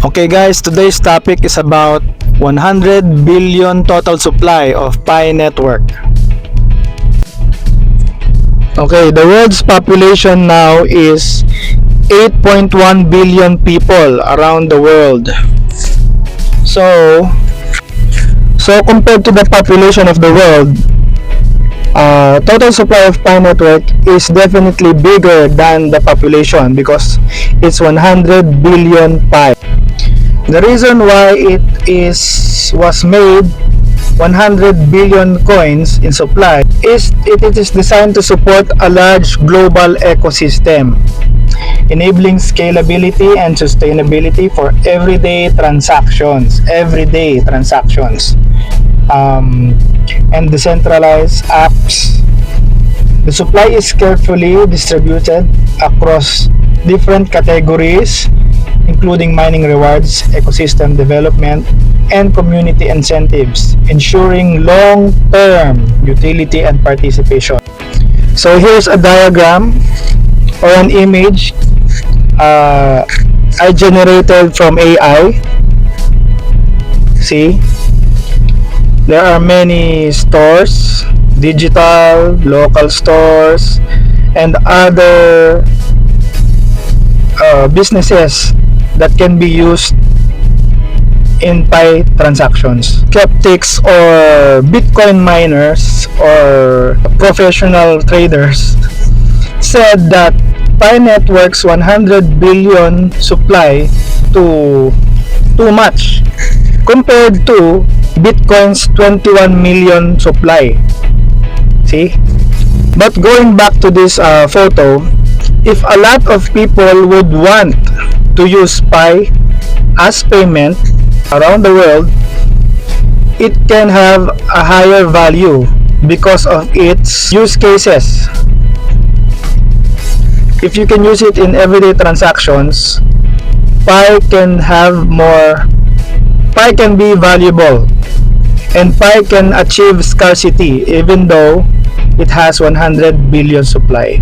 Okay guys, today's topic is about 100 billion total supply of Pi network. Okay, the world's population now is 8.1 billion people around the world. So compared to the population of the world, total supply of Pi network is definitely bigger than the population because it's 100 billion Pi. The reason why was made 100 billion coins in supply is it is designed to support a large global ecosystem, enabling scalability and sustainability for everyday transactions, and decentralized apps. The supply is carefully distributed across different categories, including mining rewards, ecosystem development, and community incentives, ensuring long-term utility and participation. So here's a diagram or an image I generated from AI. See, there are many stores, digital, local stores, and other businesses that can be used in Pi transactions. Skeptics or Bitcoin miners or professional traders said that Pi network's 100 billion supply too much compared to Bitcoin's 21 million supply. See? But going back to this photo, if a lot of people would want to use Pi as payment around the world, it can have a higher value because of its use cases. If you can use it in everyday transactions, Pi can be valuable, and Pi can achieve scarcity even though it has 100 billion supply.